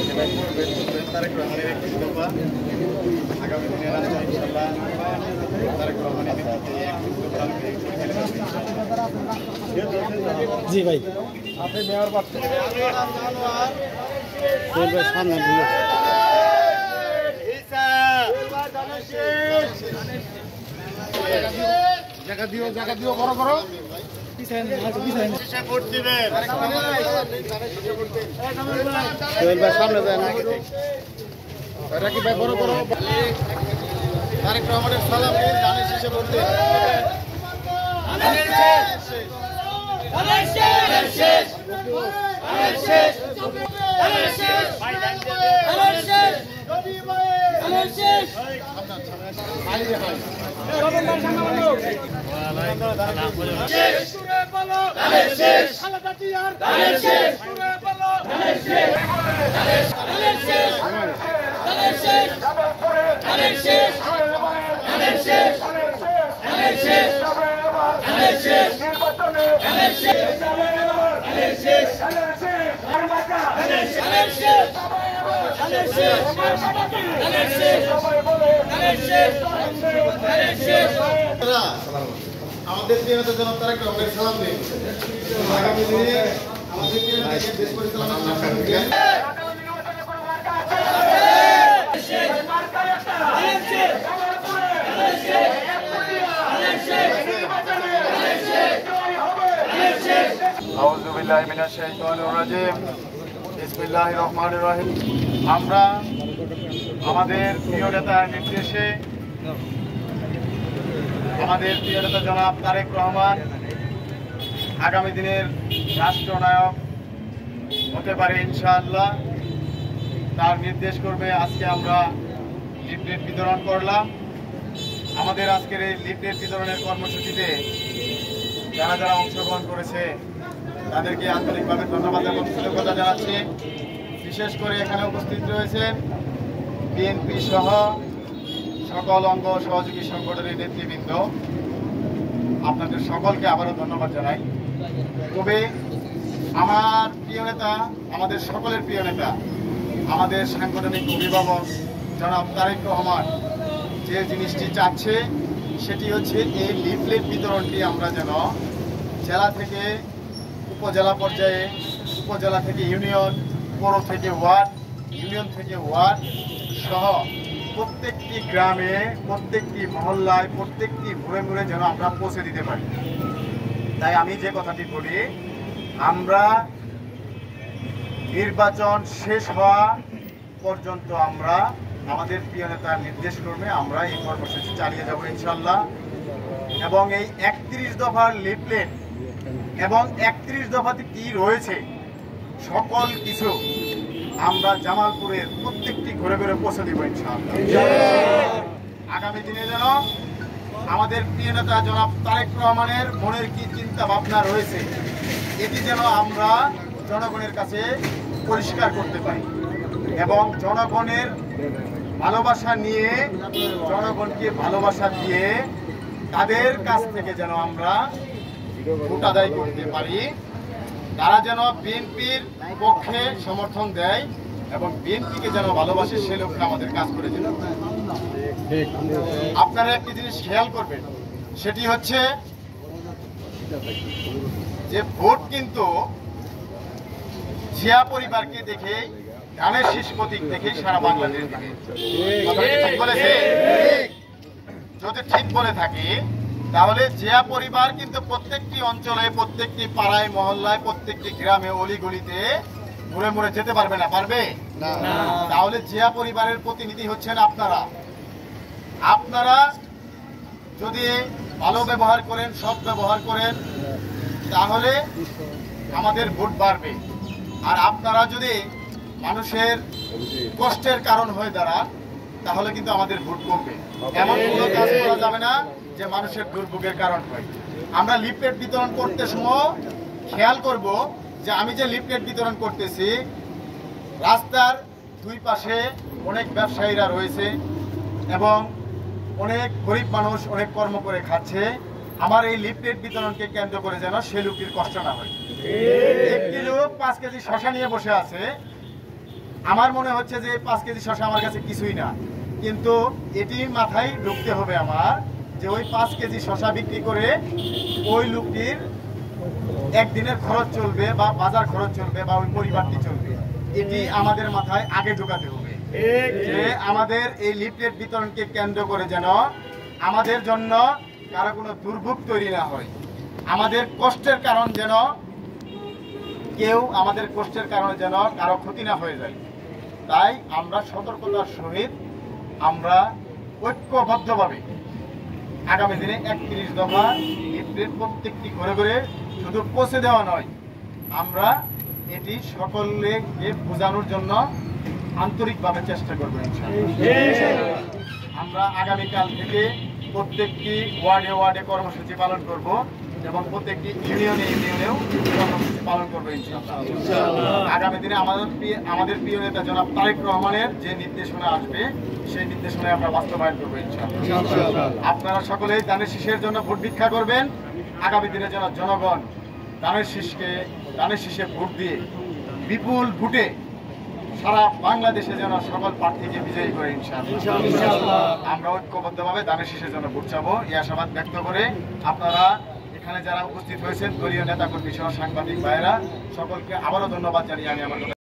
তারেক রহমানের একটি দফা আগামী দিনে রাস্তায় ইনশাআল্লাহ তারেক রহমানের নেতৃত্বে জি ভাই আপনি মেয়র পাচ্ছেন সামনে জায়গা দিও বড় করো সামনে যায় না রাকিব ভাই বড় করো তারেক রহমানের সালাম নিয়ে ধানের শীষে ভোট দিন আমাদের প্রিয়তা জনাব তারেক রহমানের সালাম দিন আগামী দিনে আমাদের প্রিয়তাকে দেশ পরিচালনার জন্য আউযু বিল্লাহি মিনাশ শাইতানির রাজিম বিসমিল্লাহির রহমানির রহিম আমরা আমাদের প্রিয় নেতার নির্দেশে আমাদের প্রিয় নেতা জনাব তারেক রহমান আগামী দিনের রাষ্ট্রনায়ক হতে পারে ইনশাআল্লাহ তার নির্দেশ করবে আজকে আমরা লিফলেট বিতরণ করলাম আমাদের আজকের এই লিফলেট বিতরণের কর্মসূচিতে যারা যারা অংশগ্রহণ করেছে তাদেরকে আন্তরিকভাবে ধন্যবাদ এবং কৃতজ্ঞতা জানাচ্ছি বিশেষ করে এখানে উপস্থিত রয়েছেন বিএনপি সহ সকল অঙ্গ সহযোগী সংগঠনের নেতৃবৃন্দ আপনাদের সকলকে আবারও ধন্যবাদ জানাই তবে আমার প্রিয় নেতা আমাদের সকলের প্রিয় নেতা আমাদের সাংগঠনিক অভিভাবক জনাব তারেক রহমান যে জিনিসটি চাচ্ছে সেটি হচ্ছে এই লিফলেট বিতরণটি আমরা যেন জেলা থেকে উপজেলা পর্যায়ে উপজেলা থেকে ইউনিয়ন পৌর থেকে ওয়ার্ড ইউনিয়ন থেকে ওয়ার্ড সহ প্রত্যেকটি গ্রামে প্রত্যেকটি মহল্লায় প্রত্যেকটি ঘুরে ঘুরে যেন আমরা পৌঁছে দিতে পারি তাই আমি যে কথাটি বলি আমরা নির্বাচন শেষ হওয়া পর্যন্ত আমরা আমাদের প্রিয় নেতার নির্দেশ ক্রমে আমরা এই কর্মসূচি চালিয়ে যাব ইনশাল্লাহ এবং এই ৩১ দফার লিফলেট এবং ৩১ দফাতে কি রয়েছে সকল কিছু আমরা জামালপুরের প্রত্যেকটি ঘুরে ঘুরে পৌঁছে দিব ইনশাআল্লাহ আগামী দিনে যেন আমাদের প্রিয় নেতা জনাব তারেক রহমানের মনের কি চিন্তা ভাবনা রয়েছে এটি যেন আমরা জনগণের কাছে পরিষ্কার করতে পারি এবং জনগণের ভালোবাসা নিয়ে জনগণকে ভালোবাসা দিয়ে তাদের কাছ থেকে যেন আমরা ভোট আদায় করতে পারি তারা যেন বিএনপির পক্ষে সমর্থন দেয় এবং বিএনপিকে যেন ভালোবাসে সে লক্ষ্যে আমাদের কাজ করে যেন আপনারা একটি জিনিস খেয়াল করবেন সেটি হচ্ছে যে ভোট কিন্তু জিয়া পরিবারকে দেখে ধানের শীষ প্রতীক দেখে সারা বাংলাদেশ ঠিক বলেছে যদি ঠিক বলে থাকি তাহলে জিয়া পরিবার কিন্তু প্রত্যেকটি অঞ্চলে প্রত্যেকটি পাড়ায় মহল্লায় প্রত্যেকটি গ্রামে অলিগলিতে ঘুরে ঘুরে যেতে পারবে না পারবে তাহলে জিয়া পরিবারের প্রতিনিধি হচ্ছেন আপনারা আপনারা যদি ভালো ব্যবহার করেন সৎ ব্যবহার করেন তাহলে আমাদের ভোট বাড়বে আর আপনারা যদি মানুষের কষ্টের কারণ হয়ে দাঁড়ান তাহলে কিন্তু আমাদের ভোট কমবে এমন কোনো কাজ করা যাবে না যে মানুষের দুর্ভোগের কারণ হয় আমরা লিফলেট বিতরণ করতে সময় খেয়াল করব যে আমি যে লিফলেট বিতরণ করতেছি রাস্তার দুই পাশে অনেক ব্যবসায়ীরা রয়েছে এবং অনেক গরিব মানুষ অনেক কর্ম করে খাচ্ছে আমার এই লিফলেট বিতরণকে কেন্দ্র করে যেন সে লোকের কষ্ট না হয় একটি লোক 5 কেজি শশা নিয়ে বসে আছে আমার মনে হচ্ছে যে 5 কেজি শশা আমার কাছে কিছুই না, কিন্তু এটি মাথায় ঢুকতে হবে আমার যে ওই 5 কেজি শশা বিক্রি করে ওই লোকটির একদিনের খরচ চলবে বা বাজার খরচ চলবে বা ওই পরিবারটি চলবে। এটি আমাদের মাথায় আগে ঢোকাতে হবে যে আমাদের এই লিফলেট বিতরণকে কেন্দ্র করে যেন আমাদের জন্য কারো কোনো দুর্ভোগ তৈরি না হয়, আমাদের কষ্টের কারণ যেন কারো ক্ষতি না হয়ে যায়। তাই আমরা সতর্কতার সহিত আমরা ঐক্যবদ্ধভাবে আগামী দিনে 31 দফা লিফলেট প্রত্যেকটি ঘরে ঘরে শুধু পৌঁছে দেওয়া নয়, আমরা এটি সকলকে বোঝানোর জন্য আন্তরিকভাবে চেষ্টা করবো ইনশাআল্লাহ। আমরা আগামীকাল থেকে প্রত্যেকটি ওয়ার্ডে ওয়ার্ডে কর্মসূচি পালন করব এবং প্রত্যেকটি ইউনিয়নেও কর্মসূচি পালন করবো ইনশাআল্লাহ। আগামী দিনে আমাদের প্রিয় নেতা জনাব তারেক রহমানের যে নির্দেশনা আসবে সেই নির্দেশনায় আমরা বাস্তবায়ন করবো ইনশাআল্লাহ। আপনারা সকলেই দানের শীষের জন্য ভোট ভিক্ষা করবেন। আগামী দিনে যেন জনগণ দানের শীষে ভোট দিয়ে বিপুল ভোটে সারা বাংলাদেশে যেন সকল প্রার্থীকে বিজয়ী করে ইনশাআল্লাহ। আমরা ঐক্যবদ্ধভাবে দানের শীষের জন্য ভোট চাবো এই আশাবাদ ব্যক্ত করে আপনারা এখানে যারা উপস্থিত হয়েছেন দলীয় নেতাকর্মী সহ সাংবাদিক ভাইয়েরা সকলকে আবারও ধন্যবাদ জানিয়ে আমি আমার